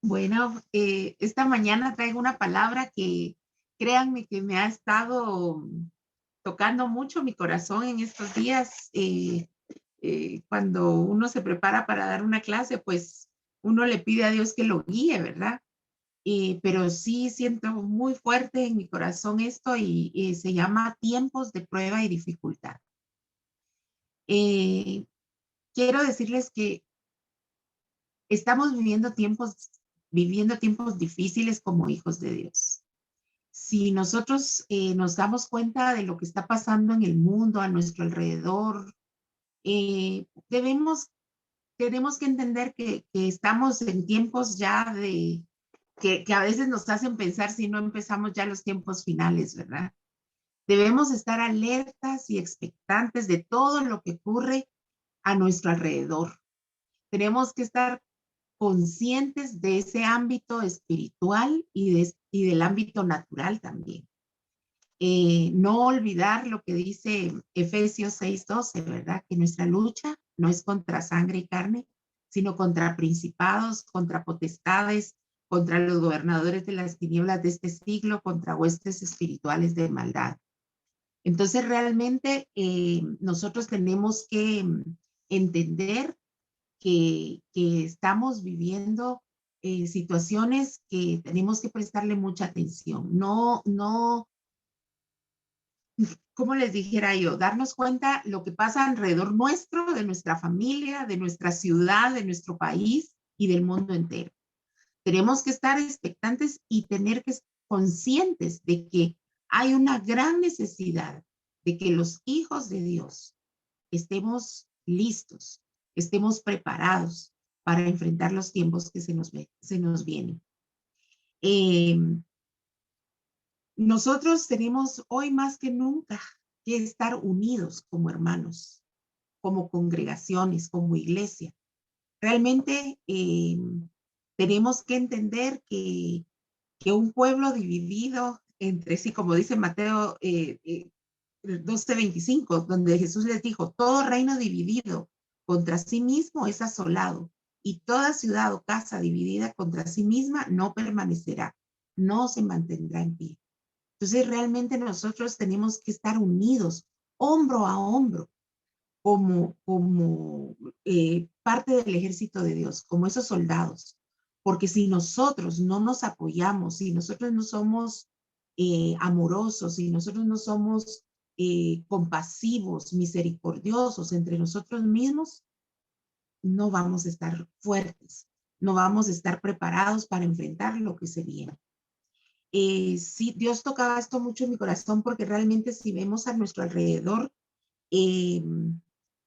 Bueno, esta mañana traigo una palabra que créanme que me ha estado tocando mucho mi corazón en estos días. Cuando uno se prepara para dar una clase, pues uno le pide a Dios que lo guíe, ¿verdad? Pero sí siento muy fuerte en mi corazón esto y se llama tiempos de prueba y dificultad. Eh, Quiero decirles que estamos viviendo tiempos difíciles como hijos de Dios. Si nosotros nos damos cuenta de lo que está pasando en el mundo, a nuestro alrededor, eh, debemos, tenemos que entender que estamos en tiempos ya que a veces nos hacen pensar si no empezamos ya los tiempos finales, ¿verdad? Debemos estar alertas y expectantes de todo lo que ocurre a nuestro alrededor. Tenemos que estar conscientes de ese ámbito espiritual y del ámbito natural también. No olvidar lo que dice Efesios 6:12, ¿verdad? Que nuestra lucha no es contra sangre y carne, sino contra principados, contra potestades, contra los gobernadores de las tinieblas de este siglo, contra huestes espirituales de maldad. Entonces, realmente nosotros tenemos que entender que estamos viviendo situaciones que tenemos que prestarle mucha atención. No, como les dijera yo, darnos cuenta lo que pasa alrededor nuestro, de nuestra familia, de nuestra ciudad, de nuestro país y del mundo entero. Tenemos que estar expectantes y tener que estar conscientes de que hay una gran necesidad de que los hijos de Dios estemos listos, estemos preparados para enfrentar los tiempos que se nos vienen. Eh, Nosotros tenemos hoy más que nunca que estar unidos como hermanos, como congregaciones, como iglesia. Realmente tenemos que entender que un pueblo dividido entre sí, como dice Mateo 12:25, donde Jesús les dijo, todo reino dividido contra sí mismo es asolado, y toda ciudad o casa dividida contra sí misma no permanecerá, no se mantendrá en pie. Entonces, realmente nosotros tenemos que estar unidos, hombro a hombro, como parte del ejército de Dios, como esos soldados. Porque si nosotros no nos apoyamos, si nosotros no somos amorosos, si nosotros no somos compasivos, misericordiosos entre nosotros mismos, no vamos a estar fuertes, no vamos a estar preparados para enfrentar lo que se viene. Sí, Dios tocaba esto mucho en mi corazón porque realmente si vemos a nuestro alrededor, eh,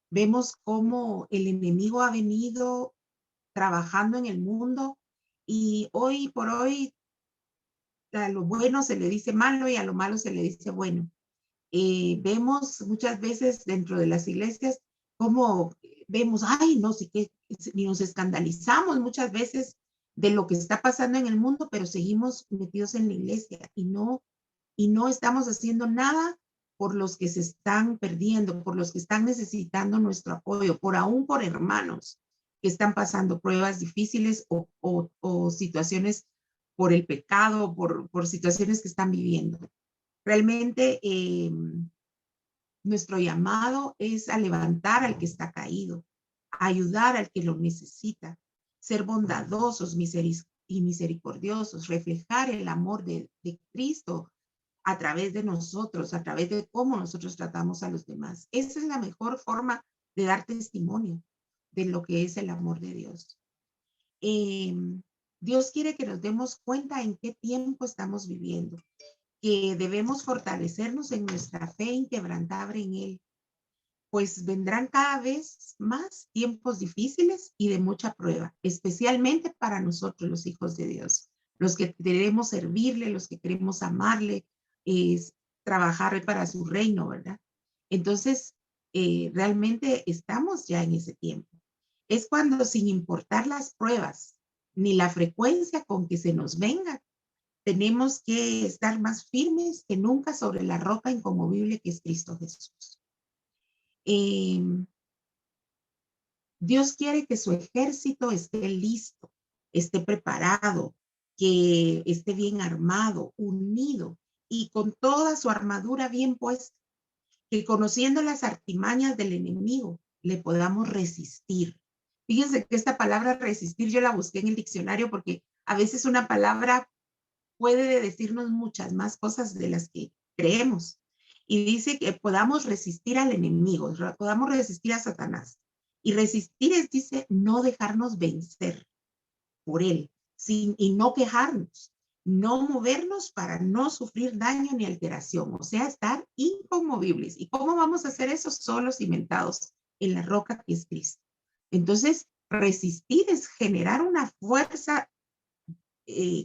vemos cómo el enemigo ha venido trabajando en el mundo y hoy por hoy a lo bueno se le dice malo y a lo malo se le dice bueno. Vemos muchas veces dentro de las iglesias cómo vemos, ay, no sé qué, y nos escandalizamos muchas veces de lo que está pasando en el mundo, pero seguimos metidos en la iglesia y no estamos haciendo nada por los que se están perdiendo, por los que están necesitando nuestro apoyo, aún por hermanos que están pasando pruebas difíciles o situaciones por el pecado, por situaciones que están viviendo. Realmente nuestro llamado es a levantar al que está caído, a ayudar al que lo necesita, ser bondadosos y misericordiosos, reflejar el amor de Cristo a través de nosotros, a través de cómo nosotros tratamos a los demás. Esa es la mejor forma de dar testimonio de lo que es el amor de Dios. Eh, Dios quiere que nos demos cuenta en qué tiempo estamos viviendo, que debemos fortalecernos en nuestra fe inquebrantable en Él, pues vendrán cada vez más tiempos difíciles y de mucha prueba, especialmente para nosotros los hijos de Dios, los que queremos servirle, los que queremos amarle, es trabajar para su reino, ¿verdad? Entonces, realmente estamos ya en ese tiempo. Es cuando sin importar las pruebas ni la frecuencia con que se nos venga, tenemos que estar más firmes que nunca sobre la roca inconmovible que es Cristo Jesús. Eh, Dios quiere que su ejército esté listo, esté preparado, que esté bien armado, unido y con toda su armadura bien puesta, que conociendo las artimañas del enemigo le podamos resistir. Fíjense que esta palabra resistir yo la busqué en el diccionario porque a veces una palabra puede decirnos muchas más cosas de las que creemos. Y dice que podamos resistir al enemigo, podamos resistir a Satanás. Y resistir es, dice, no dejarnos vencer por él y no quejarnos, no movernos para no sufrir daño ni alteración, o sea, estar inconmovibles. ¿Y cómo vamos a hacer eso? Solo cimentados en la roca que es Cristo. Entonces, resistir es generar una fuerza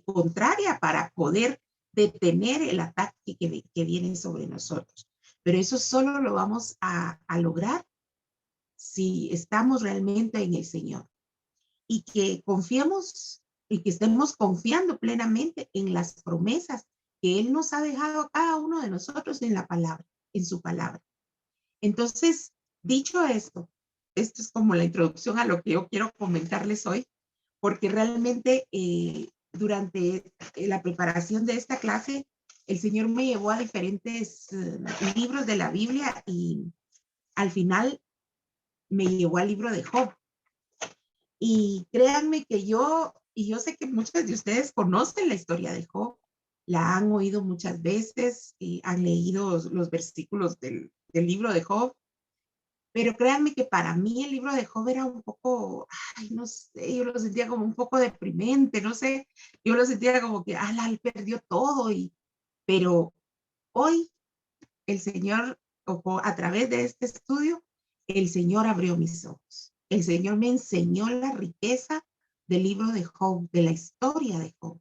contraria para poder detener el ataque que viene sobre nosotros. Pero eso solo lo vamos a lograr si estamos realmente en el Señor y que confiemos y que estemos confiando plenamente en las promesas que Él nos ha dejado a cada uno de nosotros en la palabra, en su palabra. Entonces, dicho esto, esto es como la introducción a lo que yo quiero comentarles hoy, porque realmente durante la preparación de esta clase, el Señor me llevó a diferentes libros de la Biblia y al final me llevó al libro de Job. Y créanme que yo sé que muchos de ustedes conocen la historia de Job, la han oído muchas veces y han leído los versículos del libro de Job, pero créanme que para mí el libro de Job era un poco, ay, no sé, yo lo sentía como un poco deprimente, no sé, yo lo sentía como que, él perdió todo, pero hoy el Señor, a través de este estudio, el Señor abrió mis ojos. El Señor me enseñó la riqueza del libro de Job, de la historia de Job.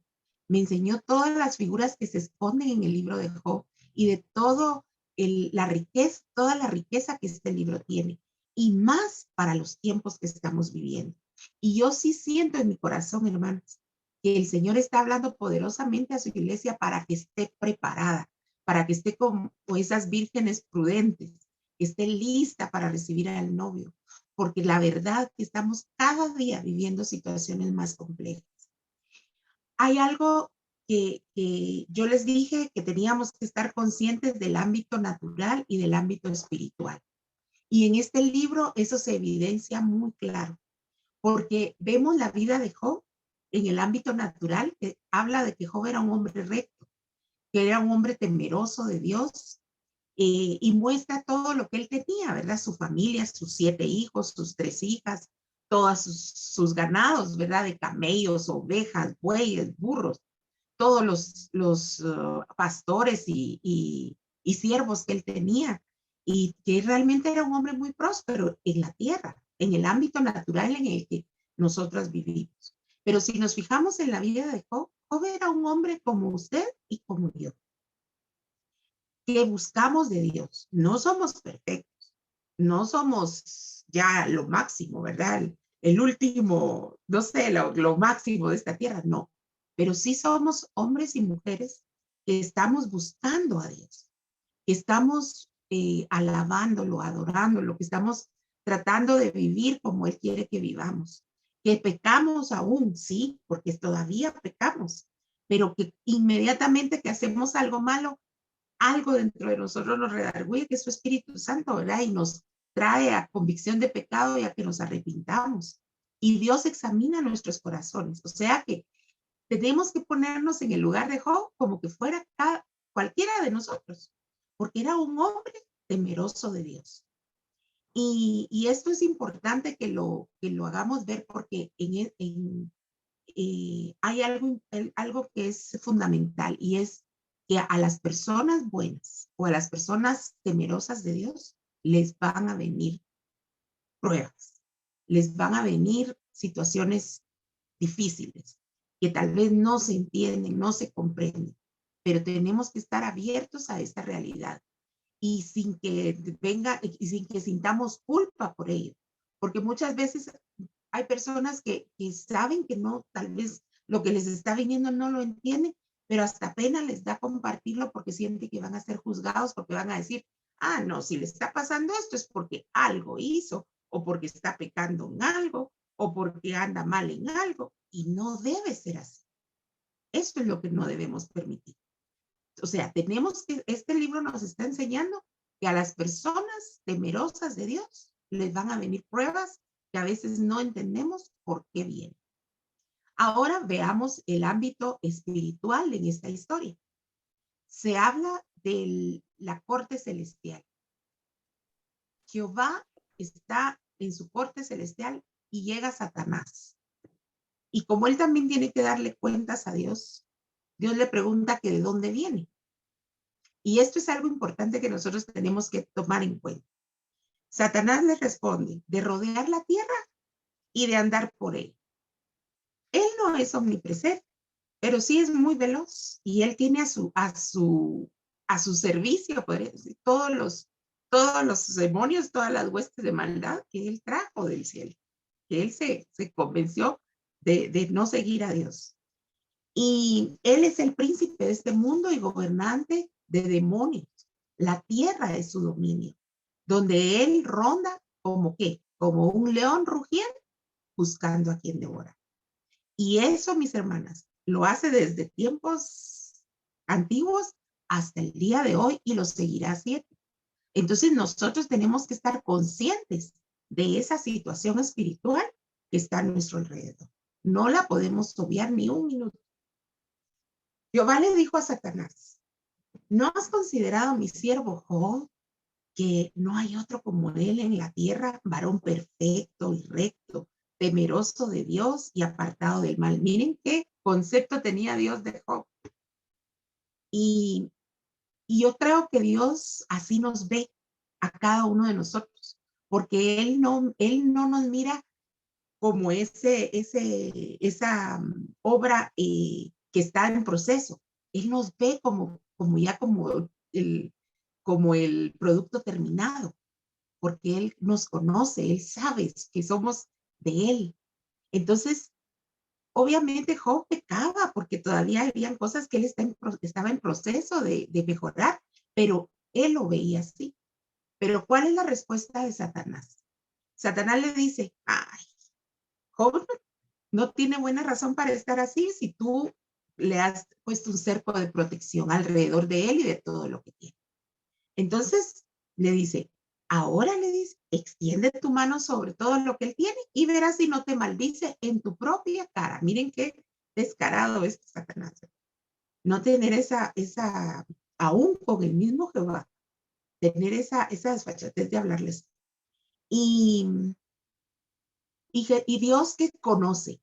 Me enseñó todas las figuras que se esconden en el libro de Job y de todo la riqueza, toda la riqueza que este libro tiene y más para los tiempos que estamos viviendo. Y yo sí siento en mi corazón, hermanos, que el Señor está hablando poderosamente a su iglesia para que esté preparada, para que esté como esas vírgenes prudentes, que esté lista para recibir al novio, porque la verdad que estamos cada día viviendo situaciones más complejas. Hay algo que yo les dije que teníamos que estar conscientes del ámbito natural y del ámbito espiritual. Y en este libro eso se evidencia muy claro, porque vemos la vida de Job en el ámbito natural, que habla de que Job era un hombre recto, que era un hombre temeroso de Dios, y muestra todo lo que él tenía, ¿verdad? Su familia, sus 7 hijos, sus 3 hijas, todos sus ganados, ¿verdad? De camellos, ovejas, bueyes, burros, todos los pastores y siervos que él tenía, y que realmente era un hombre muy próspero en la tierra, en el ámbito natural en el que nosotros vivimos. Pero si nos fijamos en la vida de Job, Job era un hombre como usted y como yo, que buscamos de Dios. No somos perfectos, no somos ya lo máximo, ¿verdad? El último, no sé, lo máximo de esta tierra, no. Pero sí somos hombres y mujeres que estamos buscando a Dios, que estamos alabándolo, adorándolo, que estamos tratando de vivir como Él quiere que vivamos. Que pecamos aún, sí, porque todavía pecamos, pero que inmediatamente que hacemos algo malo, algo dentro de nosotros nos redarguye, que es su Espíritu Santo, ¿verdad? Y nos trae a convicción de pecado y a que nos arrepintamos. Y Dios examina nuestros corazones. O sea que tenemos que ponernos en el lugar de Job como que fuera cualquiera de nosotros, porque era un hombre temeroso de Dios. Y esto es importante que lo hagamos ver porque hay algo que es fundamental y es que a las personas buenas o a las personas temerosas de Dios les van a venir pruebas, les van a venir situaciones difíciles que tal vez no se entienden, no se comprenden, pero tenemos que estar abiertos a esta realidad y sin que venga y sin que sintamos culpa por ello, porque muchas veces hay personas que saben que no, tal vez lo que les está viniendo no lo entienden, pero hasta pena les da compartirlo porque sienten que van a ser juzgados, porque van a decir, no, si le está pasando esto es porque algo hizo, o porque está pecando en algo, o porque anda mal en algo. Y no debe ser así. Esto es lo que no debemos permitir. O sea, este libro nos está enseñando que a las personas temerosas de Dios les van a venir pruebas que a veces no entendemos por qué vienen. Ahora veamos el ámbito espiritual en esta historia. Se habla de la corte celestial. Jehová está en su corte celestial y llega Satanás. Y como él también tiene que darle cuentas a Dios, Dios le pregunta que de dónde viene. Y esto es algo importante que nosotros tenemos que tomar en cuenta. Satanás le responde de rodear la tierra y de andar por él. Él no es omnipresente, pero sí es muy veloz y él tiene a su servicio, podría decir, todos los demonios, todas las huestes de maldad que él trajo del cielo, que él se convenció de no seguir a Dios. Y él es el príncipe de este mundo y gobernante de demonios. La tierra es su dominio, donde él ronda como qué, como un león rugiente buscando a quien devorar. Y eso, mis hermanas, lo hace desde tiempos antiguos hasta el día de hoy y lo seguirá haciendo. Entonces nosotros tenemos que estar conscientes de esa situación espiritual que está a nuestro alrededor. No la podemos obviar ni un minuto. Jehová le dijo a Satanás, ¿no has considerado mi siervo Job, que no hay otro como él en la tierra, varón perfecto y recto, temeroso de Dios y apartado del mal? Miren qué concepto tenía Dios de Job. Y, y yo creo que Dios así nos ve a cada uno de nosotros, porque él no nos mira como esa obra que está en proceso. Él nos ve como el producto terminado, porque Él nos conoce, Él sabe que somos de Él. Entonces, obviamente Job pecaba porque todavía habían cosas que él estaba en proceso de mejorar, pero él lo veía así. Pero ¿cuál es la respuesta de Satanás? Satanás le dice, ay, Job no tiene buena razón para estar así si tú le has puesto un cerco de protección alrededor de él y de todo lo que tiene. Entonces le dice, ahora le dice, extiende tu mano sobre todo lo que él tiene y verás si no te maldice en tu propia cara. Miren qué descarado es Satanás. No tener aún con el mismo Jehová, tener esa desfachatez de hablarles. Y, y Dios que conoce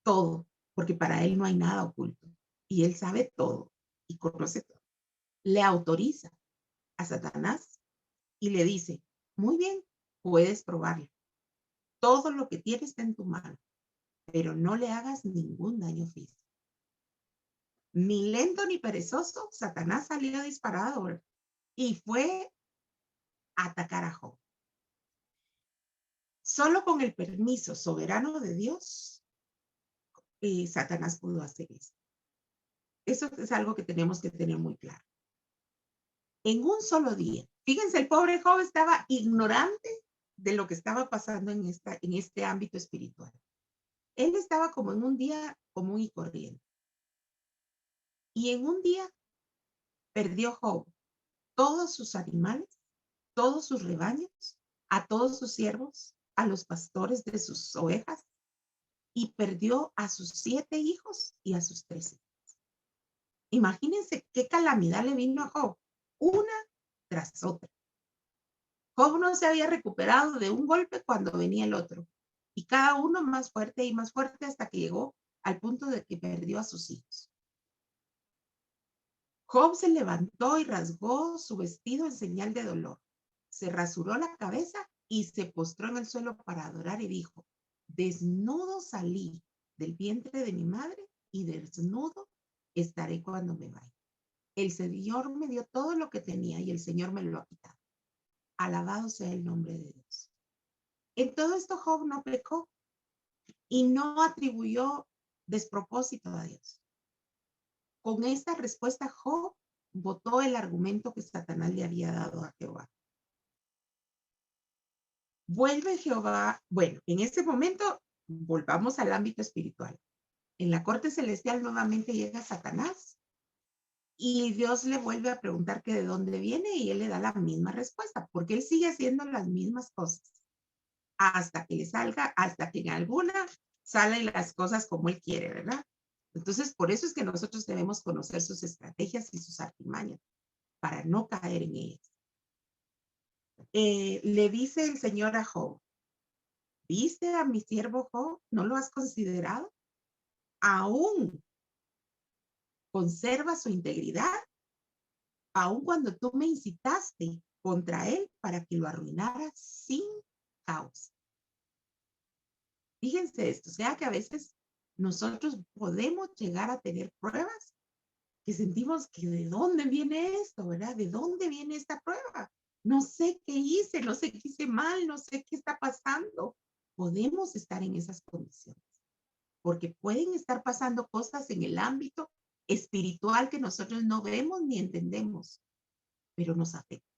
todo, porque para él no hay nada oculto. Y él sabe todo y conoce todo. Le autoriza a Satanás y le dice, muy bien, puedes probarlo. Todo lo que tienes está en tu mano, pero no le hagas ningún daño físico. Ni lento ni perezoso, Satanás salió disparado y fue a atacar a Job. Solo con el permiso soberano de Dios, Satanás pudo hacer eso. Eso es algo que tenemos que tener muy claro. En un solo día, fíjense, el pobre Job estaba ignorante de lo que estaba pasando en este ámbito espiritual. Él estaba como en un día común y corriente. Y en un día perdió Job todos sus animales, todos sus rebaños, a todos sus siervos, a los pastores de sus ovejas, y perdió a sus 7 hijos y a sus 3 hijos. Imagínense qué calamidad le vino a Job, una tras otra. Job no se había recuperado de un golpe cuando venía el otro, y cada uno más fuerte y más fuerte hasta que llegó al punto de que perdió a sus hijos. Job se levantó y rasgó su vestido en señal de dolor. Se rasuró la cabeza y se postró en el suelo para adorar y dijo, desnudo salí del vientre de mi madre y desnudo estaré cuando me vaya. El Señor me dio todo lo que tenía y el Señor me lo ha quitado. Alabado sea el nombre de Dios. En todo esto Job no pecó y no atribuyó despropósito a Dios. Con esta respuesta, Job votó el argumento que Satanás le había dado a Jehová. Vuelve Jehová, bueno, en ese momento volvamos al ámbito espiritual. En la corte celestial nuevamente llega Satanás y Dios le vuelve a preguntar que de dónde viene y él le da la misma respuesta, porque él sigue haciendo las mismas cosas hasta que le salga, hasta que en alguna salen las cosas como él quiere, ¿verdad? Entonces, por eso es que nosotros debemos conocer sus estrategias y sus artimañas para no caer en ellas. Le dice el Señor a Job, ¿viste a mi siervo Job? ¿No lo has considerado? Aún conserva su integridad, aun cuando tú me incitaste contra él para que lo arruinara sin causa. Fíjense esto, o sea que a veces nosotros podemos llegar a tener pruebas que sentimos que de dónde viene esto, ¿verdad? ¿De dónde viene esta prueba? No sé qué hice, no sé qué hice mal, no sé qué está pasando. Podemos estar en esas condiciones, porque pueden estar pasando cosas en el ámbito espiritual que nosotros no vemos ni entendemos, pero nos afecta.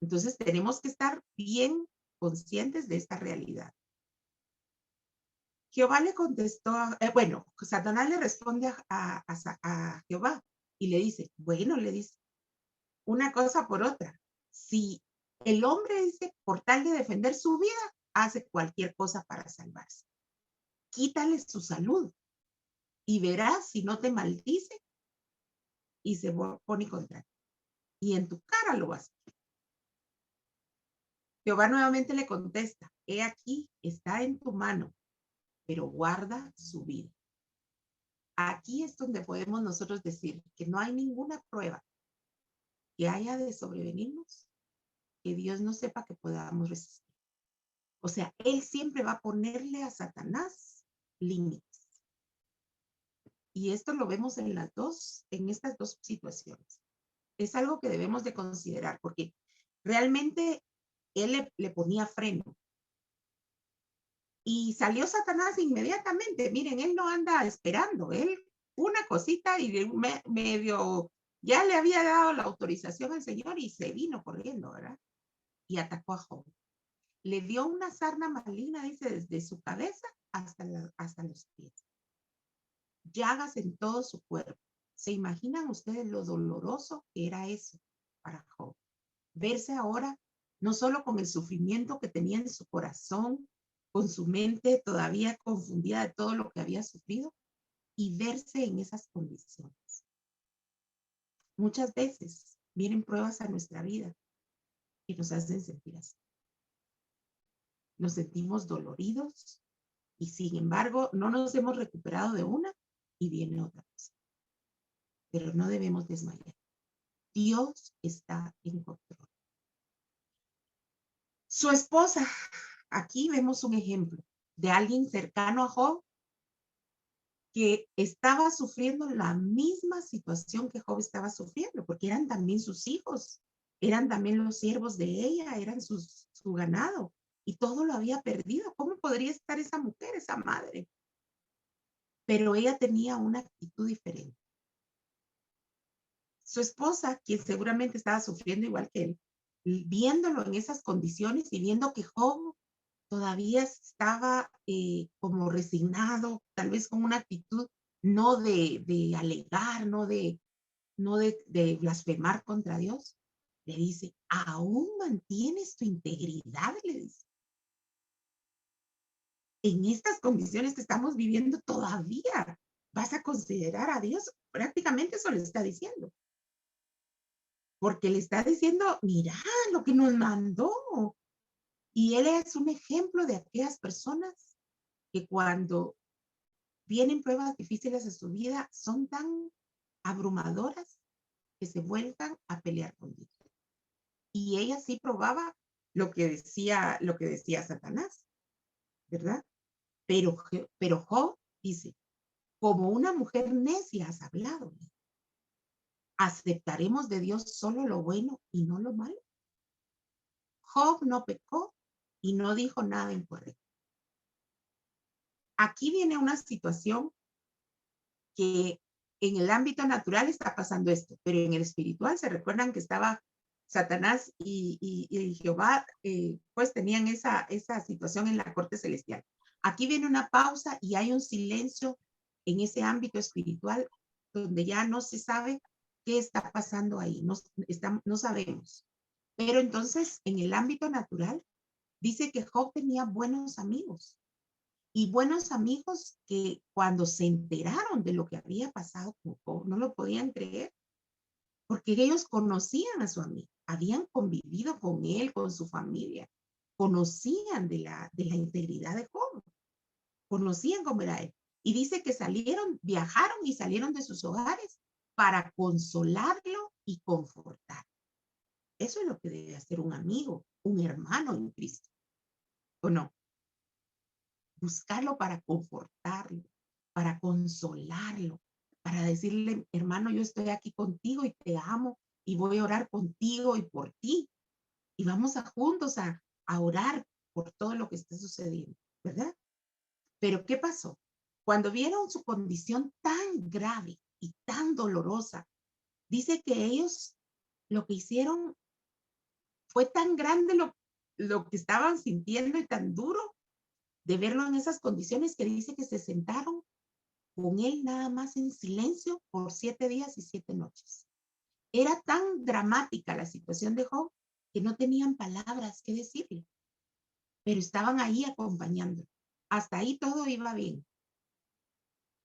Entonces tenemos que estar bien conscientes de esta realidad. Jehová le contestó, bueno, Satanás le responde a Jehová y le dice, bueno, le dice, una cosa por otra. Si el hombre dice, por tal de defender su vida, hace cualquier cosa para salvarse. Quítale su salud y verás si no te maldice y se pone contra ti. Y en tu cara lo vas. Jehová nuevamente le contesta, he aquí, está en tu mano, pero guarda su vida. Aquí es donde podemos nosotros decir que no hay ninguna prueba que haya de sobrevenirnos que Dios no sepa que podamos resistir. O sea, Él siempre va a ponerle a Satanás límites. Y esto lo vemos en estas dos situaciones. Es algo que debemos de considerar porque realmente Él le ponía freno. Y salió Satanás inmediatamente. Miren, él no anda esperando. Él una cosita y medio ya le había dado la autorización al Señor y se vino corriendo, ¿verdad? Y atacó a Job. Le dio una sarna maligna, dice, desde su cabeza hasta los pies. Llagas en todo su cuerpo. ¿Se imaginan ustedes lo doloroso que era eso para Job? Verse ahora no solo con el sufrimiento que tenía en su corazón, con su mente todavía confundida de todo lo que había sufrido y verse en esas condiciones. Muchas veces vienen pruebas a nuestra vida que nos hacen sentir así. Nos sentimos doloridos y sin embargo no nos hemos recuperado de una y viene otra cosa. Pero no debemos desmayar. Dios está en control. Su esposa, aquí vemos un ejemplo de alguien cercano a Job que estaba sufriendo la misma situación que Job estaba sufriendo, porque eran también sus hijos, eran también los siervos de ella, eran su ganado, y todo lo había perdido. ¿Cómo podría estar esa mujer, esa madre? Pero ella tenía una actitud diferente. Su esposa, quien seguramente estaba sufriendo igual que él, viéndolo en esas condiciones y viendo que Job todavía estaba como resignado, tal vez con una actitud no de alegar, no de blasfemar contra Dios, le dice, ¿aún mantienes tu integridad? Le dice. En estas condiciones que estamos viviendo todavía vas a considerar a Dios. Prácticamente eso le está diciendo. Porque le está diciendo, mira lo que nos mandó. Y él es un ejemplo de aquellas personas que cuando vienen pruebas difíciles en su vida son tan abrumadoras que se vuelvan a pelear con Dios. Y ella sí probaba lo que decía Satanás, ¿verdad? Pero Job dice, como una mujer necia has hablado. ¿Aceptaremos de Dios solo lo bueno y no lo malo? Job no pecó y no dijo nada incorrecto. Aquí viene una situación que en el ámbito natural está pasando esto, pero en el espiritual se recuerdan que estaba Satanás y Jehová, pues tenían esa situación en la corte celestial. Aquí viene una pausa y hay un silencio en ese ámbito espiritual donde ya no se sabe qué está pasando ahí, no sabemos. Pero entonces, en el ámbito natural, dice que Job tenía buenos amigos y buenos amigos que cuando se enteraron de lo que había pasado con Job, no lo podían creer, porque ellos conocían a su amigo, habían convivido con él, con su familia, conocían de la integridad de Job, conocían cómo era él. Y dice que viajaron y salieron de sus hogares para consolarlo y confortar. Eso es lo que debe hacer un amigo, un hermano en Cristo, ¿o no? Buscarlo para confortarlo, para consolarlo, para decirle, hermano, yo estoy aquí contigo y te amo y voy a orar contigo y por ti. Y vamos juntos a orar por todo lo que está sucediendo, ¿verdad? Pero ¿qué pasó? Cuando vieron su condición tan grave y tan dolorosa, dice que ellos lo que hicieron fue tan grande lo que estaban sintiendo y tan duro de verlo en esas condiciones que dice que se sentaron con él nada más en silencio por 7 días y 7 noches. Era tan dramática la situación de Job que no tenían palabras que decirle, pero estaban ahí acompañando. Hasta ahí todo iba bien.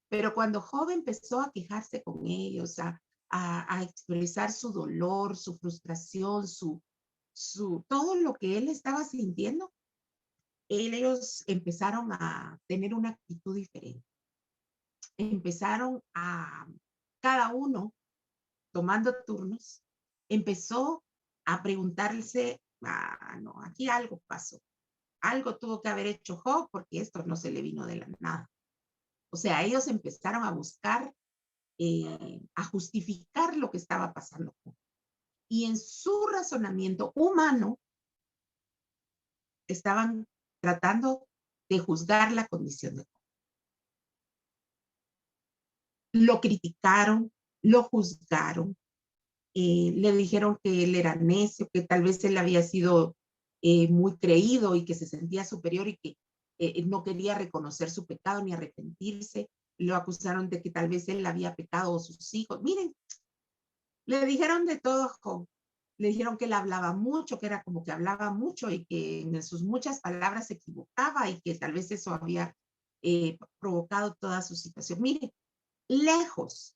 Pero cuando Job empezó a quejarse con ellos, a expresar su dolor, su frustración, todo lo que él estaba sintiendo, ellos empezaron a tener una actitud diferente. Empezaron cada uno tomando turnos, empezó a preguntarse, no, aquí algo pasó, algo tuvo que haber hecho Job porque esto no se le vino de la nada. O sea, ellos empezaron a buscar, a justificar lo que estaba pasando. Y en su razonamiento humano, estaban tratando de juzgar la condición de Job. Lo criticaron, lo juzgaron, le dijeron que él era necio, que tal vez él había sido muy creído y que se sentía superior y que no quería reconocer su pecado ni arrepentirse. Lo acusaron de que tal vez él había pecado o sus hijos. Miren, le dijeron de todo a Job. Le dijeron que él hablaba mucho, que era como que hablaba mucho y que en sus muchas palabras se equivocaba y que tal vez eso había provocado toda su situación. Miren, lejos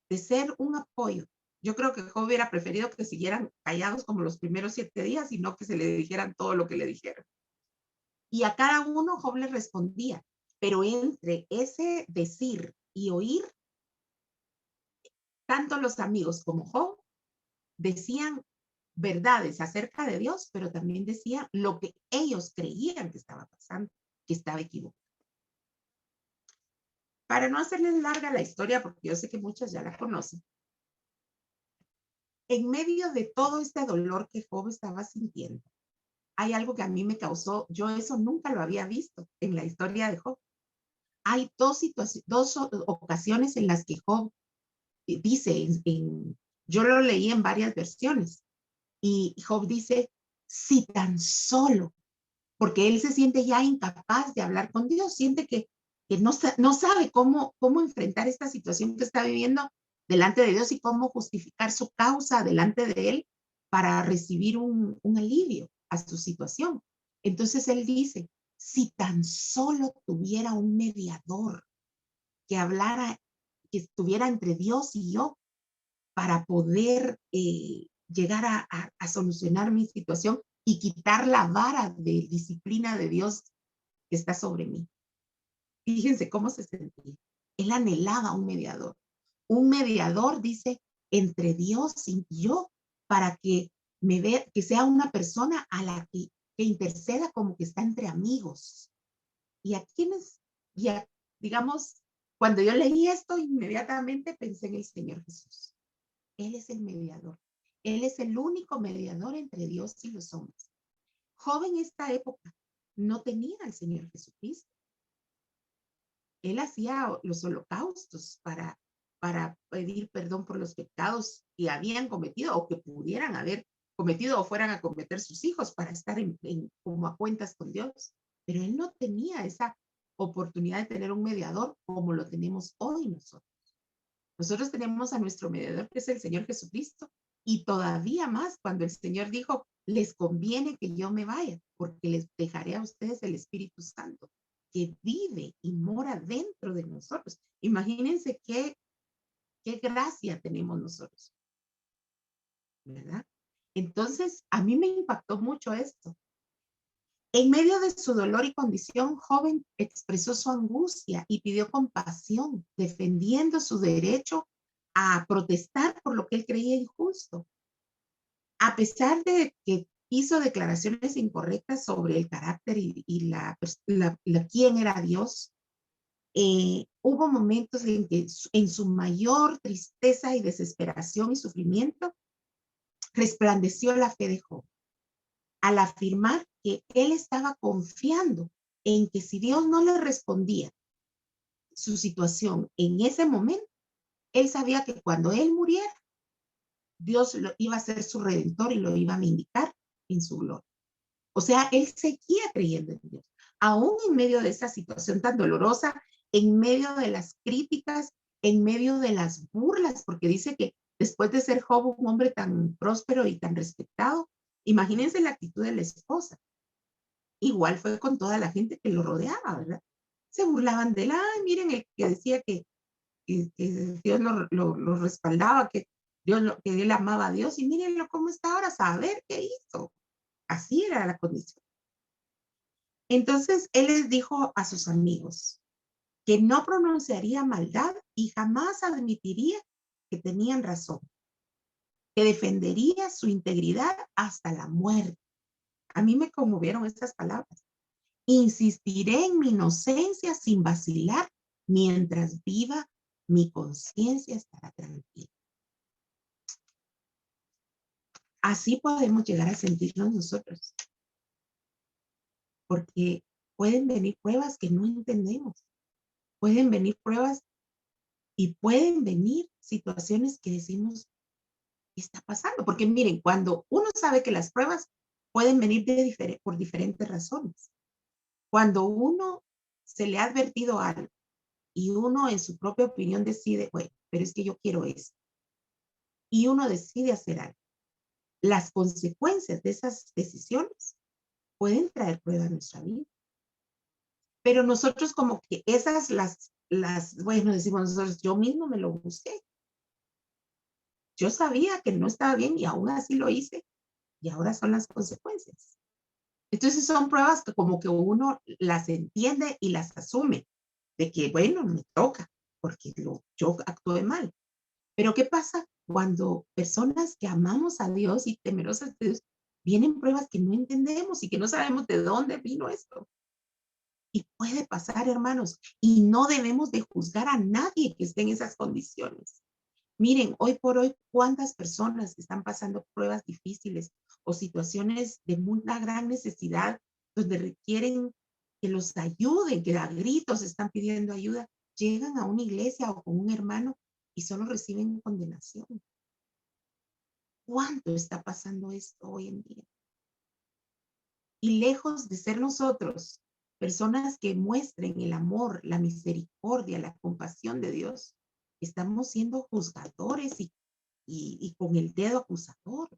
de ser un apoyo. Yo creo que Job hubiera preferido que siguieran callados como los primeros 7 días y no que se le dijeran todo lo que le dijeron. Y a cada uno Job le respondía, pero entre ese decir y oír, tanto los amigos como Job decían verdades acerca de Dios, pero también decían lo que ellos creían que estaba pasando, que estaba equivocado. Para no hacerles larga la historia, porque yo sé que muchos ya la conocen, en medio de todo este dolor que Job estaba sintiendo, hay algo que a mí me causó, yo eso nunca lo había visto en la historia de Job. Hay dos ocasiones en las que Job dice, yo lo leí en varias versiones, y Job dice, si tan solo, porque él se siente ya incapaz de hablar con Dios, siente que no sabe cómo enfrentar esta situación que está viviendo delante de Dios y cómo justificar su causa delante de él para recibir un alivio a su situación. Entonces él dice, si tan solo tuviera un mediador que hablara, que estuviera entre Dios y yo para poder llegar a solucionar mi situación y quitar la vara de disciplina de Dios que está sobre mí. Fíjense cómo se sentía. Él anhelaba un mediador. Un mediador, dice, entre Dios y yo, para que que sea una persona a la que interceda como que está entre amigos. Y a quienes, digamos, cuando yo leí esto, inmediatamente pensé en el Señor Jesús. Él es el mediador. Él es el único mediador entre Dios y los hombres. Job en esta época no tenía al Señor Jesucristo. Él hacía los holocaustos para pedir perdón por los pecados que habían cometido o que pudieran haber cometido o fueran a cometer sus hijos para estar como a cuentas con Dios. Pero él no tenía oportunidad de tener un mediador como lo tenemos hoy nosotros. Nosotros tenemos a nuestro mediador, que es el Señor Jesucristo, y todavía más cuando el Señor dijo, les conviene que yo me vaya, porque les dejaré a ustedes el Espíritu Santo, que vive y mora dentro de nosotros. Imagínense qué gracia tenemos nosotros, ¿verdad? Entonces, a mí me impactó mucho esto. En medio de su dolor y condición, joven expresó su angustia y pidió compasión, defendiendo su derecho a protestar por lo que él creía injusto. A pesar de que hizo declaraciones incorrectas sobre el carácter y quién era Dios, hubo momentos en que en su mayor tristeza y desesperación y sufrimiento resplandeció la fe de Job al afirmar que él estaba confiando en que si Dios no le respondía su situación en ese momento, él sabía que cuando él muriera, Dios iba a ser su redentor y lo iba a vindicar en su gloria. O sea, él seguía creyendo en Dios, aún en medio de esa situación tan dolorosa, en medio de las críticas, en medio de las burlas, porque dice que después de ser Job un hombre tan próspero y tan respetado, imagínense la actitud de la esposa. Igual fue con toda la gente que lo rodeaba, ¿verdad? Se burlaban de él, ay, miren el que decía que Dios lo respaldaba, que él amaba a Dios, y mírenlo cómo está ahora, saber qué hizo. Así era la condición. Entonces él les dijo a sus amigos que no pronunciaría maldad y jamás admitiría que tenían razón, que defendería su integridad hasta la muerte. A mí me conmovieron estas palabras. Insistiré en mi inocencia sin vacilar mientras viva, mi conciencia estará tranquila. Así podemos llegar a sentirnos nosotros, porque pueden venir pruebas que no entendemos, pueden venir pruebas y pueden venir situaciones que decimos, ¿qué está pasando? Porque miren, cuando uno sabe que las pruebas pueden venir por diferentes razones, cuando uno se le ha advertido algo y uno en su propia opinión decide, bueno, pero es que yo quiero esto, y uno decide hacer algo, las consecuencias de esas decisiones pueden traer prueba a nuestra vida. Pero nosotros como que esas bueno, decimos nosotros, yo mismo me lo busqué. Yo sabía que no estaba bien y aún así lo hice y ahora son las consecuencias. Entonces son pruebas que como que uno las entiende y las asume, de que bueno, me toca porque yo actué mal. Pero ¿qué pasa cuando personas que amamos a Dios y temerosas de Dios, vienen pruebas que no entendemos y que no sabemos de dónde vino esto? Y puede pasar, hermanos, y no debemos de juzgar a nadie que esté en esas condiciones. Miren, hoy por hoy, cuántas personas están pasando pruebas difíciles o situaciones de una gran necesidad donde requieren que los ayuden, que a gritos están pidiendo ayuda, llegan a una iglesia o con un hermano y solo reciben condenación. ¿Cuánto está pasando esto hoy en día? Y lejos de ser nosotros personas que muestren el amor, la misericordia, la compasión de Dios, estamos siendo juzgadores y con el dedo acusador.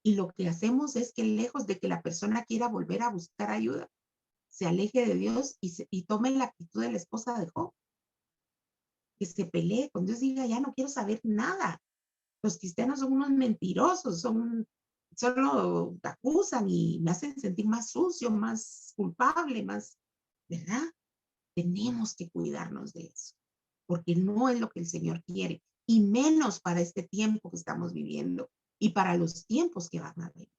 Y lo que hacemos es que lejos de que la persona quiera volver a buscar ayuda, se aleje de Dios y tome la actitud de la esposa de Job, que se pelee con Dios, diga, ya no quiero saber nada. Los cristianos son unos mentirosos, solo te acusan y me hacen sentir más sucio, más culpable, más, ¿verdad? Tenemos que cuidarnos de eso, porque no es lo que el Señor quiere, y menos para este tiempo que estamos viviendo y para los tiempos que van a venir.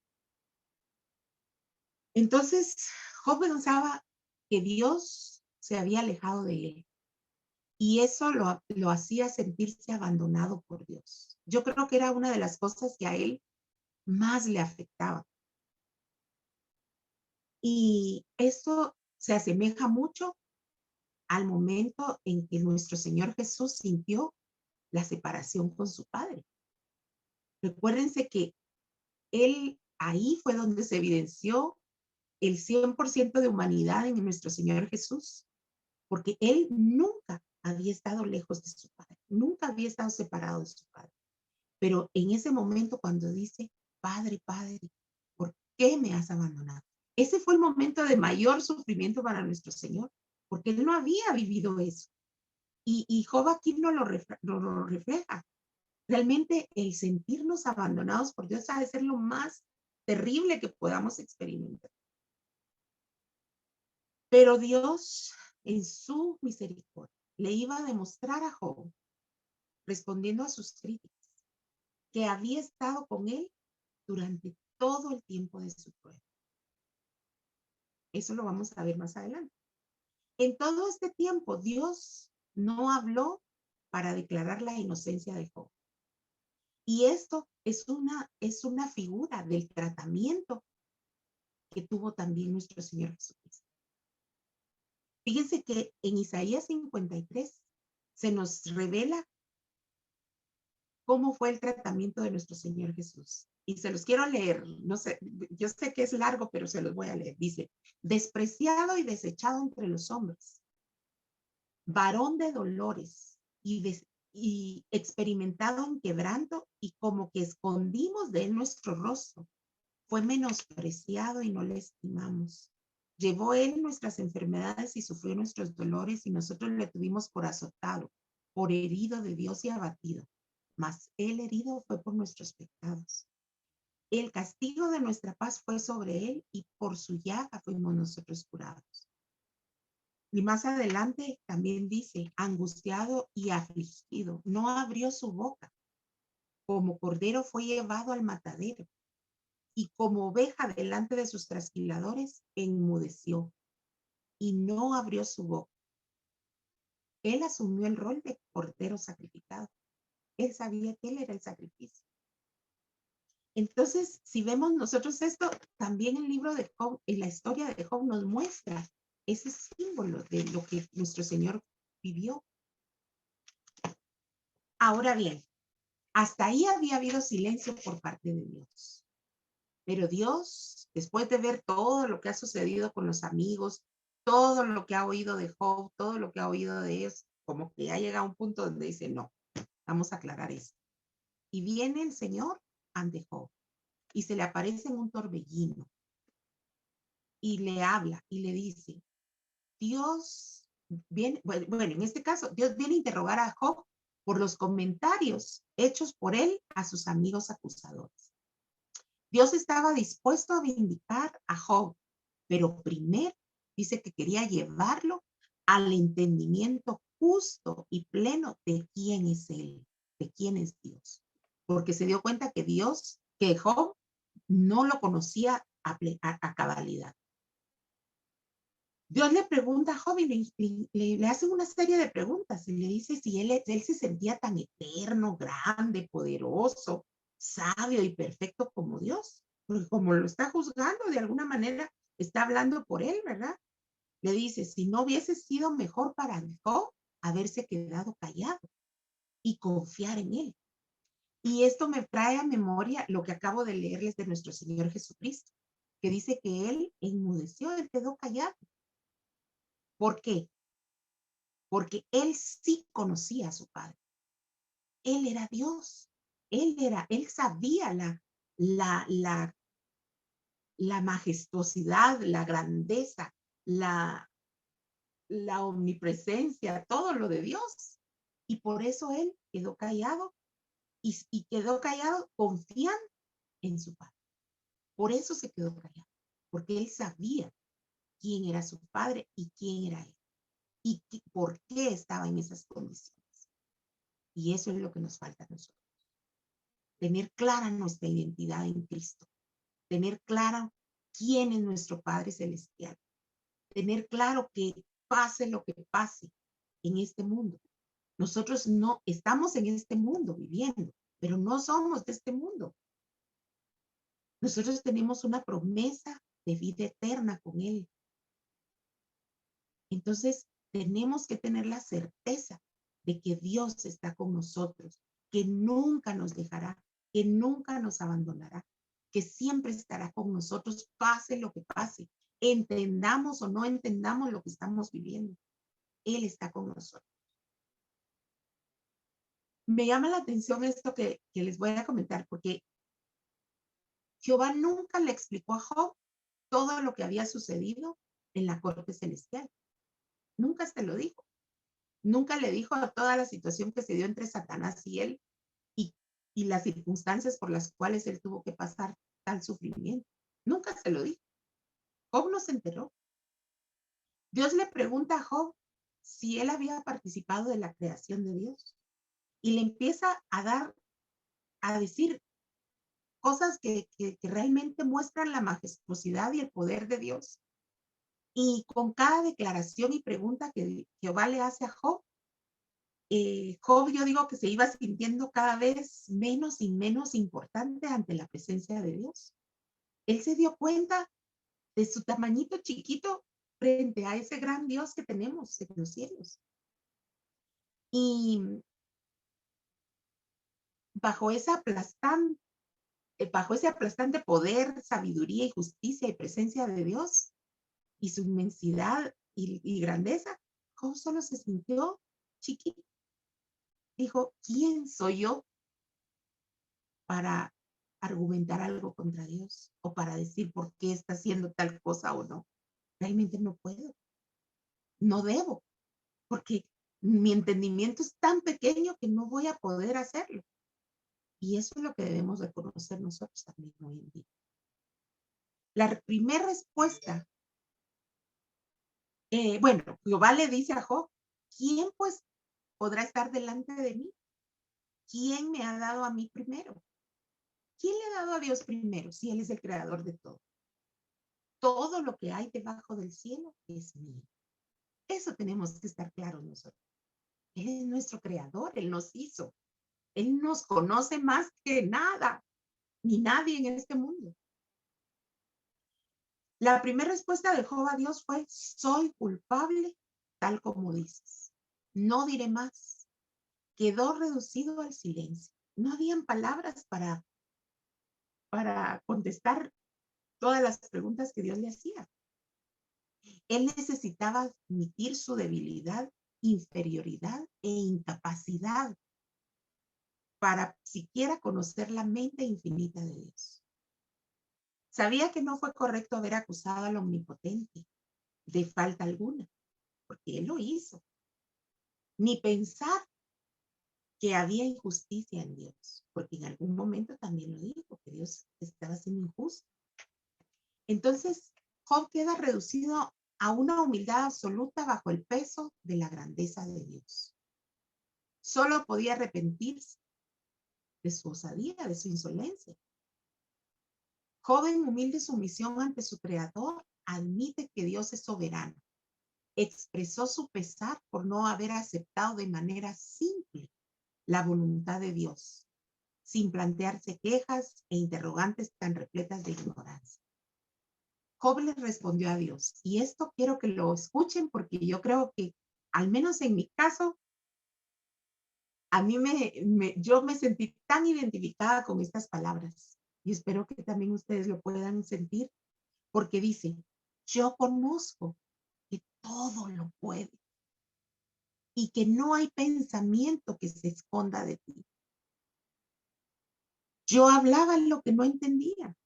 Entonces, Job pensaba que Dios se había alejado de él y eso lo hacía sentirse abandonado por Dios. Yo creo que era una de las cosas que a él más le afectaba. Y eso se asemeja mucho al momento en que nuestro Señor Jesús sintió la separación con su Padre. Recuérdense que él ahí fue donde se evidenció el 100% de humanidad en nuestro Señor Jesús. porque él nunca había estado lejos de su padre, nunca había estado separado de su padre. Pero en ese momento cuando dice, Padre, Padre, ¿por qué me has abandonado? Ese fue el momento de mayor sufrimiento para nuestro Señor, porque él no había vivido eso. Y Job aquí no lo refleja. Realmente el sentirnos abandonados por Dios ha de ser lo más terrible que podamos experimentar. Pero Dios, en su misericordia, le iba a demostrar a Job, respondiendo a sus críticas, que había estado con él durante todo el tiempo de su prueba. Eso lo vamos a ver más adelante. En todo este tiempo, Dios no habló para declarar la inocencia de Job. Y esto es una figura del tratamiento que tuvo también nuestro Señor Jesucristo. Fíjense que en Isaías 53 se nos revela cómo fue el tratamiento de nuestro Señor Jesús. Y se los quiero leer, no sé, yo sé que es largo, pero se los voy a leer. Dice, despreciado y desechado entre los hombres, varón de dolores y experimentado en quebranto, y como que escondimos de él nuestro rostro. Fue menospreciado y no le estimamos. Llevó él nuestras enfermedades y sufrió nuestros dolores, y nosotros le tuvimos por azotado, por herido de Dios y abatido. Mas él herido fue por nuestros pecados. El castigo de nuestra paz fue sobre él, y por su llaga fuimos nosotros curados. Y más adelante también dice, angustiado y afligido, no abrió su boca. Como cordero fue llevado al matadero, y como oveja delante de sus trasquiladores, enmudeció y no abrió su boca. Él asumió el rol de cordero sacrificado. Él sabía que él era el sacrificio. Entonces, si vemos nosotros esto, también el libro de Job, en la historia de Job nos muestra ese símbolo de lo que nuestro Señor vivió. Ahora bien, hasta ahí había habido silencio por parte de Dios. Pero Dios, después de ver todo lo que ha sucedido con los amigos, todo lo que ha oído de Job, todo lo que ha oído de ellos, como que ya llega a un punto donde dice, no, vamos a aclarar esto. Y viene el Señor ante Job y se le aparece en un torbellino y le habla y le dice, Dios viene, bueno, en este caso, Dios viene a interrogar a Job por los comentarios hechos por él a sus amigos acusadores. Dios estaba dispuesto a vindicar a Job, pero primero dice que quería llevarlo al entendimiento justo y pleno de quién es él, de quién es Dios. Porque se dio cuenta que Dios, que Job no lo conocía a cabalidad. Dios le pregunta a Job y le hace una serie de preguntas y le dice si él se sentía tan eterno, grande, poderoso, sabio y perfecto como Dios. Porque como lo está juzgando, de alguna manera está hablando por él, ¿verdad? Le dice, si no hubiese sido mejor para Job haberse quedado callado y confiar en él. Y esto me trae a memoria lo que acabo de leerles de nuestro Señor Jesucristo, que dice que él enmudeció, él quedó callado. ¿Por qué? Porque él sí conocía a su padre. Él era Dios. Él sabía la majestuosidad, la grandeza, la omnipresencia, todo lo de Dios. Y por eso él quedó callado y quedó callado confiando en su padre. Por eso se quedó callado, porque él sabía quién era su padre y quién era él y por qué estaba en esas condiciones. Y eso es lo que nos falta a nosotros. Tener clara nuestra identidad en Cristo. Tener claro quién es nuestro Padre Celestial. Tener claro que pase lo que pase en este mundo. Nosotros no estamos en este mundo viviendo, pero no somos de este mundo. Nosotros tenemos una promesa de vida eterna con Él. Entonces, tenemos que tener la certeza de que Dios está con nosotros, que nunca nos dejará, que nunca nos abandonará, que siempre estará con nosotros, pase lo que pase, entendamos o no entendamos lo que estamos viviendo. Él está con nosotros. Me llama la atención esto que les voy a comentar, porque Jehová nunca le explicó a Job todo lo que había sucedido en la corte celestial. Nunca se lo dijo. Nunca le dijo toda la situación que se dio entre Satanás y él y, y las circunstancias por las cuales él tuvo que pasar tal sufrimiento. Nunca se lo dijo. Job no se enteró. Dios le pregunta a Job si él había participado de la creación de Dios y le empieza a decir cosas que realmente muestran la majestuosidad y el poder de Dios. Y con cada declaración y pregunta que Jehová le hace a Job, Job, yo digo que se iba sintiendo cada vez menos y menos importante ante la presencia de Dios. Él se dio cuenta de su tamañito chiquito frente a ese gran Dios que tenemos en los cielos. Y bajo bajo ese aplastante poder, sabiduría y justicia y presencia de Dios y su inmensidad y grandeza, Job solo se sintió chiquito. Dijo, ¿quién soy yo para argumentar algo contra Dios o para decir por qué está haciendo tal cosa o no? Realmente no puedo, no debo, porque mi entendimiento es tan pequeño que no voy a poder hacerlo. Y eso es lo que debemos reconocer nosotros también hoy en día. La primera respuesta, bueno, Jehová le dice a Job, ¿quién pues podrá estar delante de mí? ¿Quién me ha dado a mí primero? ¿Quién le ha dado a Dios primero si Él es el creador de todo? Todo lo que hay debajo del cielo es mío. Eso tenemos que estar claros nosotros. Él es nuestro creador, Él nos hizo. Él nos conoce más que nada, ni nadie en este mundo. La primera respuesta de Job a Dios fue, soy culpable, tal como dices. No diré más. Quedó reducido al silencio. No habían palabras para contestar todas las preguntas que Dios le hacía. Él necesitaba admitir su debilidad, inferioridad e incapacidad para siquiera conocer la mente infinita de Dios. Sabía que no fue correcto haber acusado al Omnipotente de falta alguna, porque Él lo hizo. Ni pensar que había injusticia en Dios, porque en algún momento también lo dijo, que Dios estaba siendo injusto. Entonces, Job queda reducido a una humildad absoluta bajo el peso de la grandeza de Dios. Solo podía arrepentirse de su osadía, de su insolencia. Job, en humilde sumisión ante su creador, admite que Dios es soberano. Expresó su pesar por no haber aceptado de manera simple la voluntad de Dios, sin plantearse quejas e interrogantes tan repletas de ignorancia. Job le respondió a Dios, y esto quiero que lo escuchen porque yo creo que, al menos en mi caso, a mí yo me sentí tan identificada con estas palabras y espero que también ustedes lo puedan sentir porque dice, yo conozco que todo lo puede y que no hay pensamiento que se esconda de ti. Yo hablaba lo que no entendía,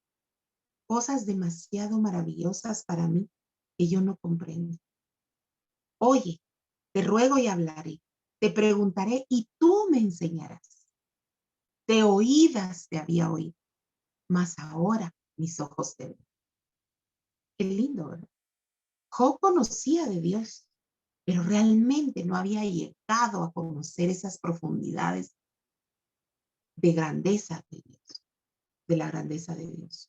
cosas demasiado maravillosas para mí que yo no comprendo. Oye, te ruego y hablaré, te preguntaré y tú me enseñarás. De oídas te había oído, mas ahora mis ojos te ven. Qué lindo, ¿verdad? Job conocía de Dios, pero realmente no había llegado a conocer esas profundidades de grandeza de Dios, de la grandeza de Dios.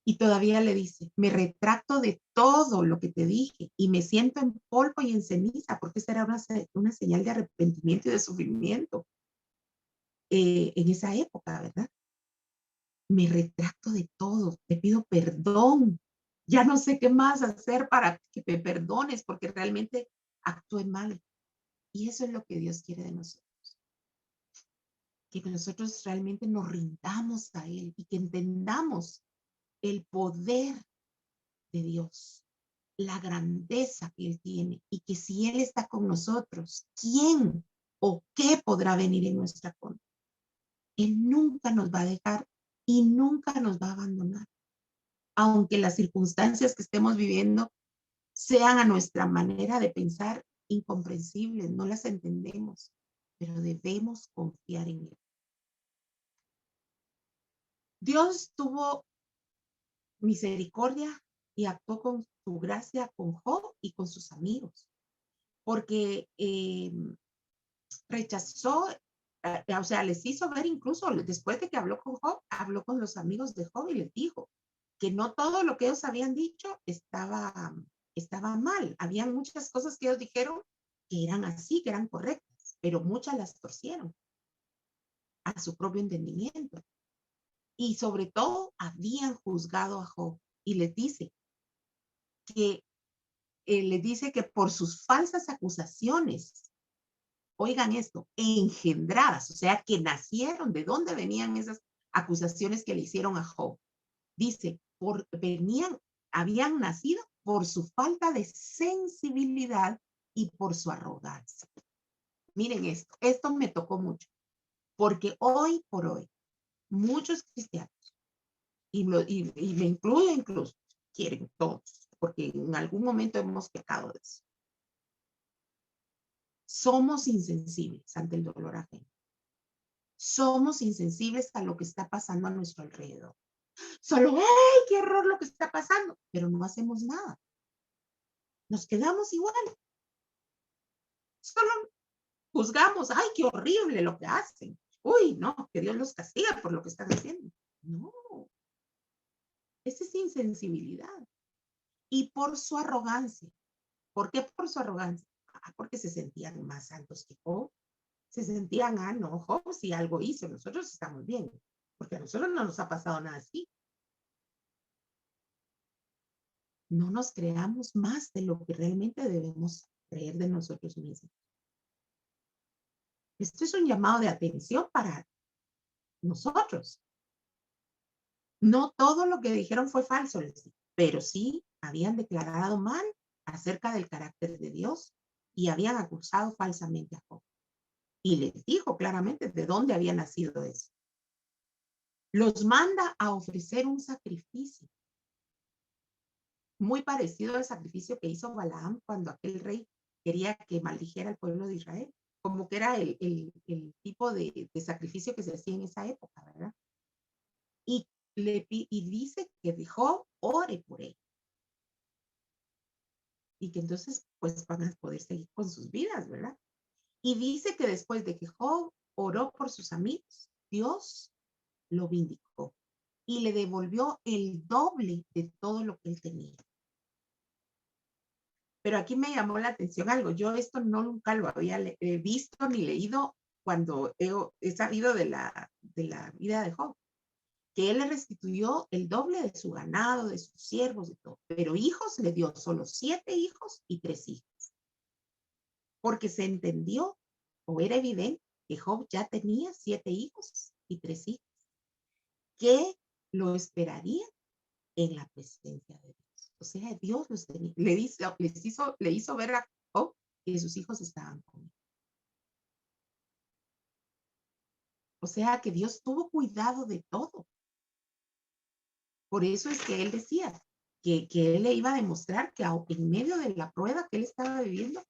Y todavía le dice, me retracto de todo lo que te dije y me siento en polvo y en ceniza, porque esa era una señal de arrepentimiento y de sufrimiento en esa época, ¿verdad? Me retracto de todo, te pido perdón. Ya no sé qué más hacer para que me perdones porque realmente actué mal. Y eso es lo que Dios quiere de nosotros. Que nosotros realmente nos rindamos a Él y que entendamos el poder de Dios. la grandeza que Él tiene y que si Él está con nosotros, ¿quién o qué podrá venir en nuestra contra? Él nunca nos va a dejar y nunca nos va a abandonar. Aunque las circunstancias que estemos viviendo sean a nuestra manera de pensar incomprensibles, no las entendemos, pero debemos confiar en Él. Dios tuvo misericordia y actuó con su gracia con Job y con sus amigos, porque rechazó, o sea, les hizo ver incluso después de que habló con Job, habló con los amigos de Job y les dijo que no todo lo que ellos habían dicho estaba mal. Habían muchas cosas que ellos dijeron que eran así, que eran correctas, pero muchas las torcieron a su propio entendimiento. Y sobre todo habían juzgado a Job y les dice que por sus falsas acusaciones, oigan esto, engendradas, o sea, que nacieron, ¿de dónde venían esas acusaciones que le hicieron a Job? Dice, habían nacido por su falta de sensibilidad y por su arrogancia. Miren esto me tocó mucho, porque hoy por hoy, muchos cristianos, y me incluyo incluso, quieren todos, porque en algún momento hemos pecado de eso. Somos insensibles ante el dolor ajeno. Somos insensibles a lo que está pasando a nuestro alrededor. Solo, ¡ay, qué horror lo que está pasando! Pero no hacemos nada. Nos quedamos igual. Solo juzgamos, ¡ay, qué horrible lo que hacen! Uy, no, que Dios los castiga por lo que están haciendo. No, esa es insensibilidad. Y por su arrogancia. ¿Por qué por su arrogancia? Porque se sentían más santos que Job. Se sentían, no, Job si algo hizo, nosotros estamos bien. Porque a nosotros no nos ha pasado nada así. No nos creamos más de lo que realmente debemos creer de nosotros mismos. Esto es un llamado de atención para nosotros. No todo lo que dijeron fue falso, pero sí habían declarado mal acerca del carácter de Dios y habían acusado falsamente a Job. Y les dijo claramente de dónde había nacido eso. Los manda a ofrecer un sacrificio muy parecido al sacrificio que hizo Balaam cuando aquel rey quería que maldijera al pueblo de Israel, como que era el tipo de sacrificio que se hacía en esa época, ¿verdad? Y dice que Job ore por él. Y que entonces pues van a poder seguir con sus vidas, ¿verdad? Y dice que después de que Job oró por sus amigos, Dios lo vindicó y le devolvió el doble de todo lo que él tenía. Pero aquí me llamó la atención algo. Yo esto nunca lo había visto ni leído cuando he sabido de la vida de Job, que él le restituyó el doble de su ganado, de sus siervos, de todo. Pero hijos le dio solo 7 hijos y 3 hijas. Porque se entendió, o era evidente, que Job ya tenía 7 hijos y 3 hijas, que lo esperaría en la presencia de Dios. O sea, Dios los tenía, le hizo ver a Job que sus hijos estaban con él. O sea, que Dios tuvo cuidado de todo. Por eso es que él decía que él le iba a demostrar que en medio de la prueba que él estaba viviendo,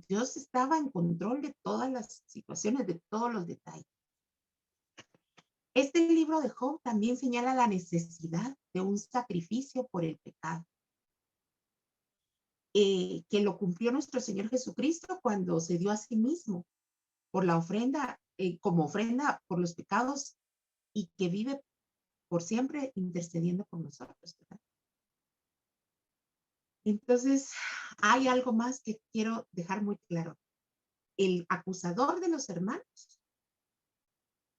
Dios estaba en control de todas las situaciones, de todos los detalles. Este libro de Job también señala la necesidad de un sacrificio por el pecado. Que lo cumplió nuestro Señor Jesucristo cuando se dio a sí mismo por la ofrenda, como ofrenda por los pecados y que vive por siempre intercediendo por nosotros, ¿verdad? Entonces, hay algo más que quiero dejar muy claro. El acusador de los hermanos,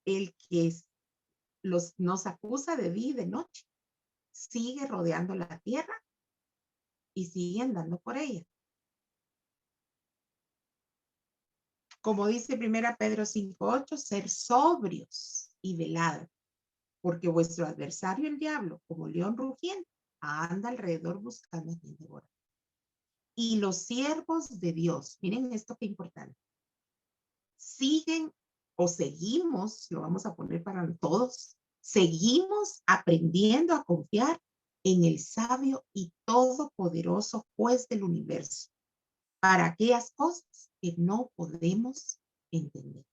el que nos acusa de día y de noche, sigue rodeando la tierra y sigue andando por ella. Como dice 1 Pedro 5:8, ser sobrios y velad, porque vuestro adversario el diablo, como león rugiente, anda alrededor buscando a quien devorar. Y los siervos de Dios, miren esto qué importante, siguen o seguimos, lo vamos a poner para todos, seguimos aprendiendo a confiar en el sabio y todopoderoso juez del universo para aquellas cosas que no podemos entender.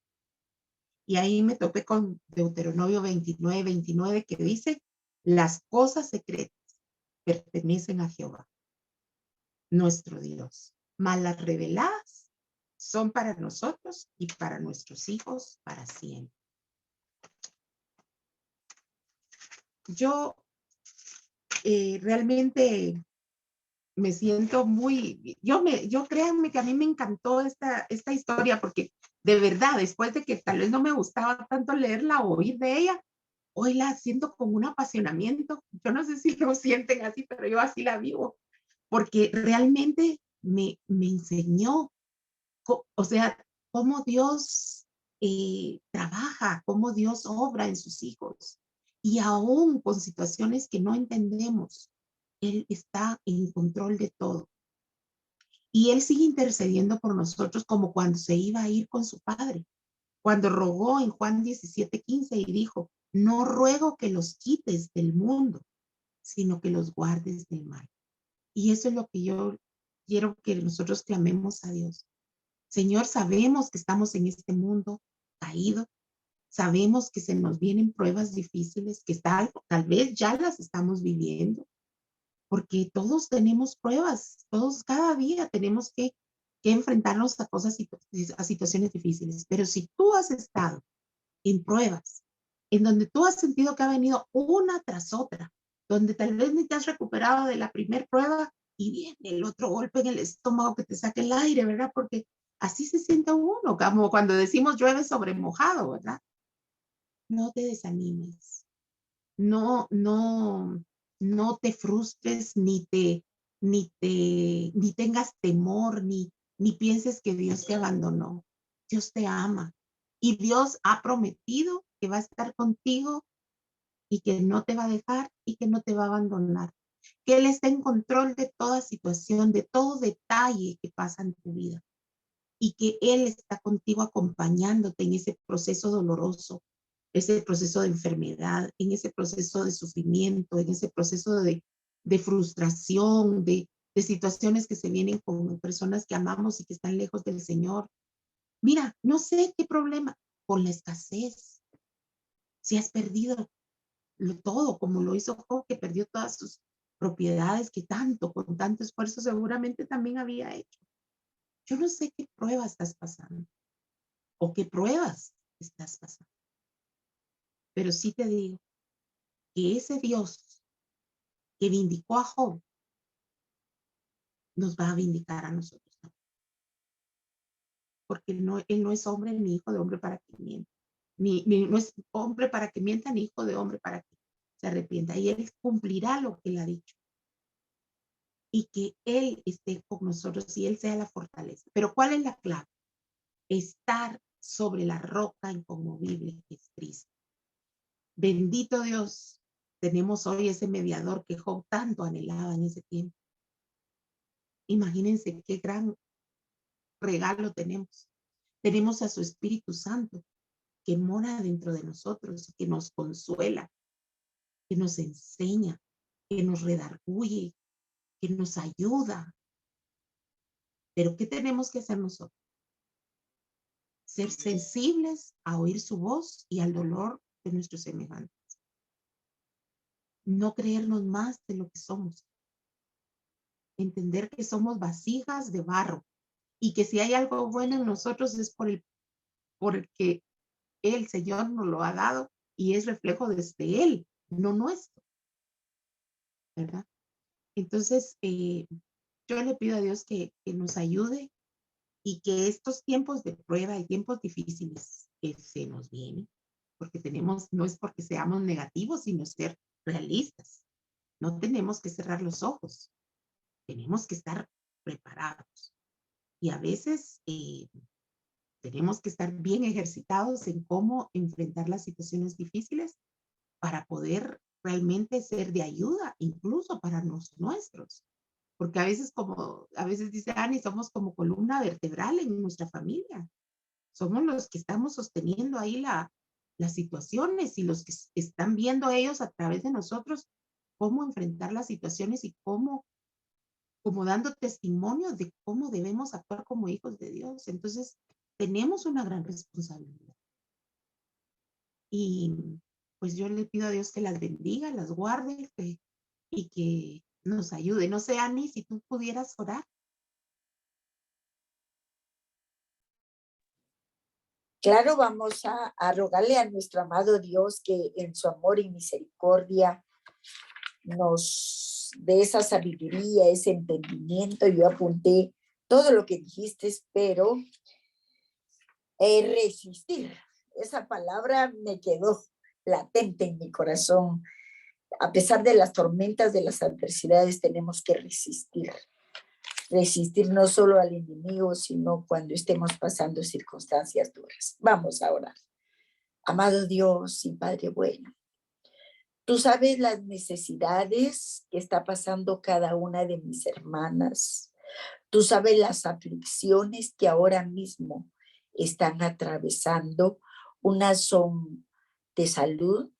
Y ahí me topé con Deuteronomio 29 que dice, las cosas secretas pertenecen a Jehová, nuestro Dios, mas las reveladas son para nosotros y para nuestros hijos para siempre. Yo realmente me siento muy, yo créanme que a mí me encantó esta historia porque de verdad, después de que tal vez no me gustaba tanto leerla o oír de ella, hoy la siento con un apasionamiento. Yo no sé si lo sienten así, pero yo así la vivo, porque realmente me enseñó, o sea, cómo Dios trabaja, cómo Dios obra en sus hijos. Y aún con situaciones que no entendemos, Él está en control de todo. Y Él sigue intercediendo por nosotros como cuando se iba a ir con su Padre. Cuando rogó en Juan 17:15 y dijo, no ruego que los quites del mundo, sino que los guardes del mal. Y eso es lo que yo quiero que nosotros clamemos a Dios. Señor, sabemos que estamos en este mundo caído, sabemos que se nos vienen pruebas difíciles, que tal vez ya las estamos viviendo, porque todos tenemos pruebas, todos cada día tenemos que enfrentarnos a cosas, a situaciones difíciles. Pero si tú has estado en pruebas, en donde tú has sentido que ha venido una tras otra, donde tal vez ni te has recuperado de la primera prueba y viene el otro golpe en el estómago que te saque el aire, ¿verdad? Porque así se siente uno, como cuando decimos llueve sobre mojado, ¿verdad? No te desanimes, no te frustres, ni tengas temor, ni pienses que Dios te abandonó. Dios te ama y Dios ha prometido que va a estar contigo y que no te va a dejar y que no te va a abandonar. Que Él está en control de toda situación, de todo detalle que pasa en tu vida y que Él está contigo acompañándote en ese proceso doloroso, ese proceso de enfermedad, en ese proceso de sufrimiento, en ese proceso de frustración, de situaciones que se vienen con personas que amamos y que están lejos del Señor. Mira, no sé qué problema con la escasez. Si has perdido todo, como lo hizo Job, que perdió todas sus propiedades que tanto, con tanto esfuerzo, seguramente también había hecho. Yo no sé qué prueba estás pasando o qué pruebas estás pasando, pero sí te digo que ese Dios que vindicó a Job nos va a vindicar a nosotros también, porque él no es hombre ni hijo de hombre para que mienta, no es hombre para que mienta, ni hijo de hombre para que se arrepienta, y él cumplirá lo que él ha dicho, y que él esté con nosotros y él sea la fortaleza. Pero ¿cuál es la clave? Estar sobre la roca inconmovible que es Cristo. Bendito Dios, tenemos hoy ese mediador que Job tanto anhelaba en ese tiempo. Imagínense qué gran regalo tenemos. Tenemos a su Espíritu Santo que mora dentro de nosotros y que nos consuela, que nos enseña, que nos redarguye, que nos ayuda. Pero ¿qué tenemos que hacer nosotros? Ser sensibles a oír su voz y al dolor de nuestros semejantes. No creernos más de lo que somos. Entender que somos vasijas de barro y que si hay algo bueno en nosotros es por el que el Señor nos lo ha dado y es reflejo desde Él, no nuestro, ¿verdad? Entonces, yo le pido a Dios que nos ayude y que estos tiempos de prueba y tiempos difíciles que se nos vienen, porque no es porque seamos negativos, sino ser realistas. No tenemos que cerrar los ojos, tenemos que estar preparados. Y a veces tenemos que estar bien ejercitados en cómo enfrentar las situaciones difíciles para poder realmente ser de ayuda, incluso para los nuestros. porque a veces dice Ani, somos como columna vertebral en nuestra familia. Somos los que estamos sosteniendo ahí las situaciones y los que están viendo ellos a través de nosotros cómo enfrentar las situaciones y como dando testimonio de cómo debemos actuar como hijos de Dios. Entonces, tenemos una gran responsabilidad. Y pues yo le pido a Dios que las bendiga, las guarde y que nos ayude. No sé, Ani, si tú pudieras orar. Claro, vamos a rogarle a nuestro amado Dios que en su amor y misericordia nos dé esa sabiduría, ese entendimiento. Yo apunté todo lo que dijiste, pero resistir, esa palabra me quedó latente en mi corazón. A pesar de las tormentas, de las adversidades, tenemos que resistir. Resistir no solo al enemigo, sino cuando estemos pasando circunstancias duras. Vamos a orar. Amado Dios y Padre bueno, tú sabes las necesidades que está pasando cada una de mis hermanas. Tú sabes las aflicciones que ahora mismo están atravesando. Unas son de salud,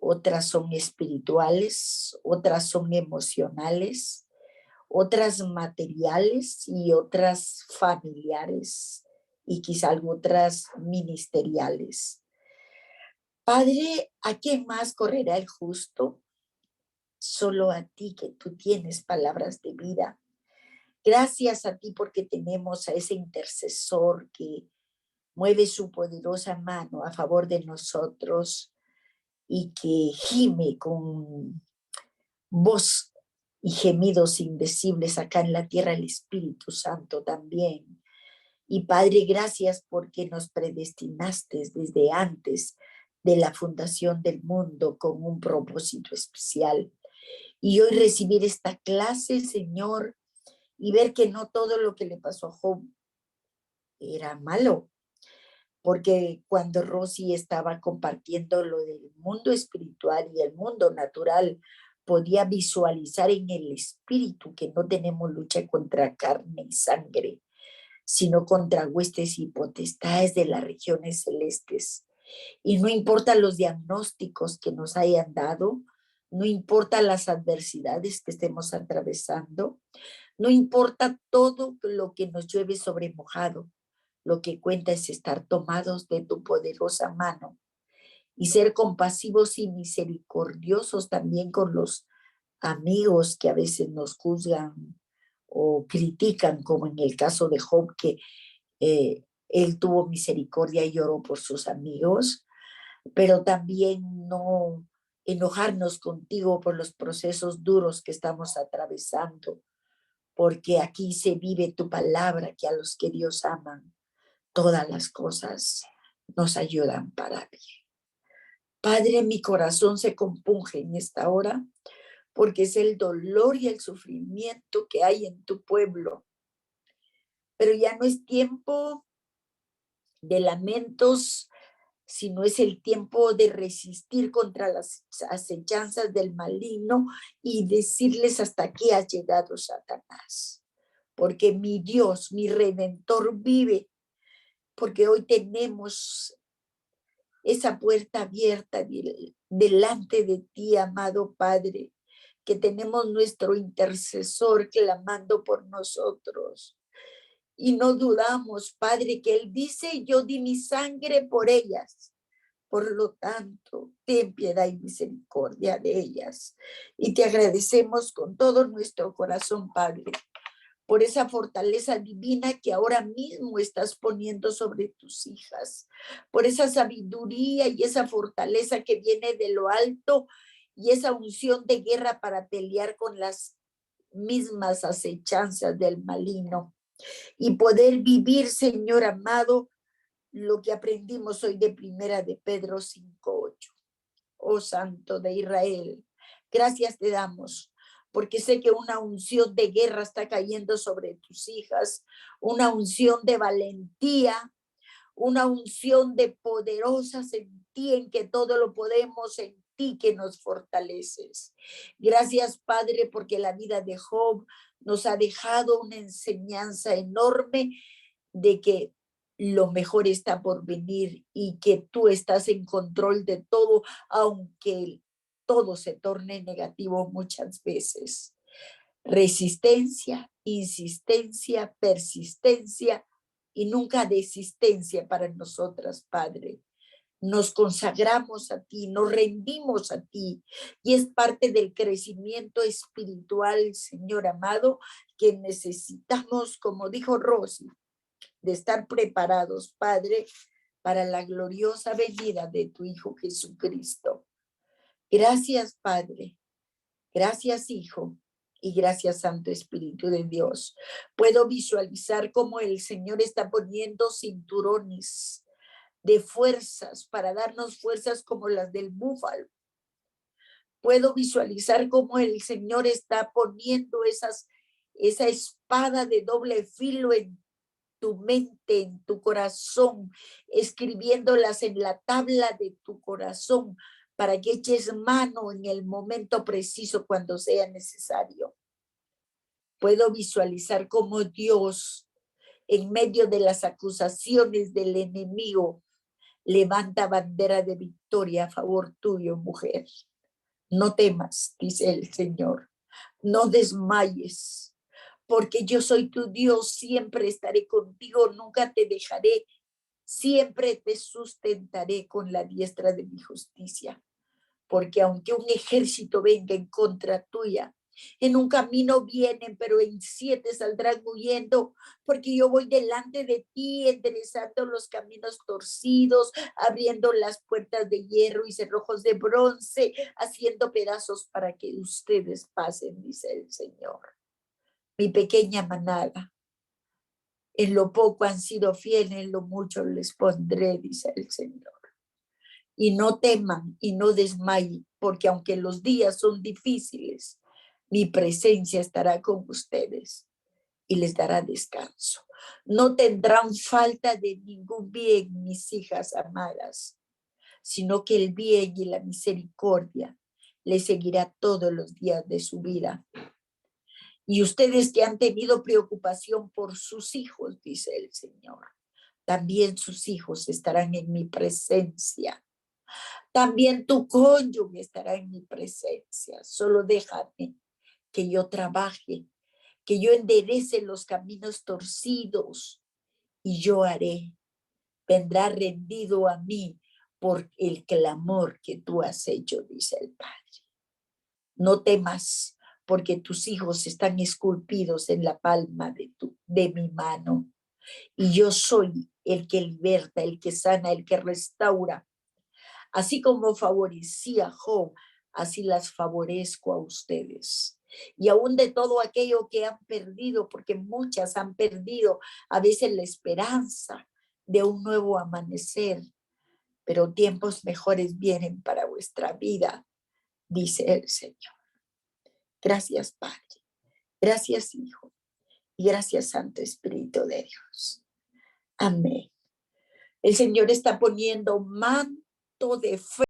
otras son espirituales, otras son emocionales, otras materiales y otras familiares y quizá otras ministeriales. Padre, ¿a quién más correrá el justo? Solo a ti, que tú tienes palabras de vida. Gracias a ti porque tenemos a ese intercesor que mueve su poderosa mano a favor de nosotros y que gime con voz y gemidos indecibles acá en la tierra, el Espíritu Santo también. Y Padre, gracias porque nos predestinaste desde antes de la fundación del mundo con un propósito especial. Y hoy recibir esta clase, Señor, y ver que no todo lo que le pasó a Job era malo, porque cuando Rosy estaba compartiendo lo del mundo espiritual y el mundo natural, podía visualizar en el espíritu que no tenemos lucha contra carne y sangre, sino contra huestes y potestades de las regiones celestes. Y no importa los diagnósticos que nos hayan dado, no importa las adversidades que estemos atravesando, no importa todo lo que nos llueve sobre mojado, lo que cuenta es estar tomados de tu poderosa mano y ser compasivos y misericordiosos también con los amigos que a veces nos juzgan o critican, como en el caso de Job, que él tuvo misericordia y lloró por sus amigos, pero también no enojarnos contigo por los procesos duros que estamos atravesando, porque aquí se vive tu palabra, que a los que Dios aman, todas las cosas nos ayudan para bien. Padre, mi corazón se compunge en esta hora porque es el dolor y el sufrimiento que hay en tu pueblo. Pero ya no es tiempo de lamentos, sino es el tiempo de resistir contra las acechanzas del maligno y decirles: hasta aquí has llegado, Satanás, porque mi Dios, mi Redentor vive, porque hoy tenemos esa puerta abierta delante de ti, amado Padre, que tenemos nuestro intercesor clamando por nosotros. Y no dudamos, Padre, que Él dice: yo di mi sangre por ellas. Por lo tanto, ten piedad y misericordia de ellas. Y te agradecemos con todo nuestro corazón, Padre, por esa fortaleza divina que ahora mismo estás poniendo sobre tus hijas, por esa sabiduría y esa fortaleza que viene de lo alto y esa unción de guerra para pelear con las mismas acechanzas del maligno y poder vivir, Señor amado, lo que aprendimos hoy de primera de Pedro 5:8. Oh Santo de Israel, gracias te damos, porque sé que una unción de guerra está cayendo sobre tus hijas, una unción de valentía, una unción de poderosa en ti, en que todo lo podemos en ti que nos fortaleces. Gracias, Padre, porque la vida de Job nos ha dejado una enseñanza enorme de que lo mejor está por venir y que tú estás en control de todo, aunque todo se torne negativo muchas veces. Resistencia, insistencia, persistencia y nunca desistencia para nosotras, Padre. Nos consagramos a ti, nos rendimos a ti y es parte del crecimiento espiritual, Señor amado, que necesitamos, como dijo Rosy, de estar preparados, Padre, para la gloriosa venida de tu Hijo Jesucristo. Gracias, Padre. Gracias, Hijo. Y gracias, Santo Espíritu de Dios. Puedo visualizar cómo el Señor está poniendo cinturones de fuerzas para darnos fuerzas como las del búfalo. Puedo visualizar cómo el Señor está poniendo esa espada de doble filo en tu mente, en tu corazón, escribiéndolas en la tabla de tu corazón para que eches mano en el momento preciso cuando sea necesario. Puedo visualizar cómo Dios, en medio de las acusaciones del enemigo, levanta bandera de victoria a favor tuyo, mujer. No temas, dice el Señor, no desmayes, porque yo soy tu Dios, siempre estaré contigo, nunca te dejaré, siempre te sustentaré con la diestra de mi justicia. Porque aunque un ejército venga en contra tuya, en un camino vienen, pero en 7 saldrán huyendo, porque yo voy delante de ti, enderezando los caminos torcidos, abriendo las puertas de hierro y cerrojos de bronce, haciendo pedazos para que ustedes pasen, dice el Señor. Mi pequeña manada, en lo poco han sido fieles, en lo mucho les pondré, dice el Señor. Y no teman y no desmayen, porque aunque los días son difíciles, mi presencia estará con ustedes y les dará descanso. No tendrán falta de ningún bien, mis hijas amadas, sino que el bien y la misericordia les seguirá todos los días de su vida. Y ustedes que han tenido preocupación por sus hijos, dice el Señor, también sus hijos estarán en mi presencia. También tu cónyuge estará en mi presencia. Solo déjame que yo trabaje, que yo enderece los caminos torcidos y yo haré. Vendrá rendido a mí por el clamor que tú has hecho, dice el Padre. No temas, porque tus hijos están esculpidos en la palma de mi mano. Y yo soy el que liberta, el que sana, el que restaura. Así como favorecí a Job, así las favorezco a ustedes. Y aún de todo aquello que han perdido, porque muchas han perdido a veces la esperanza de un nuevo amanecer, pero tiempos mejores vienen para vuestra vida, dice el Señor. Gracias, Padre. Gracias, Hijo. Y gracias, Santo Espíritu de Dios. Amén. El Señor está poniendo manto de fe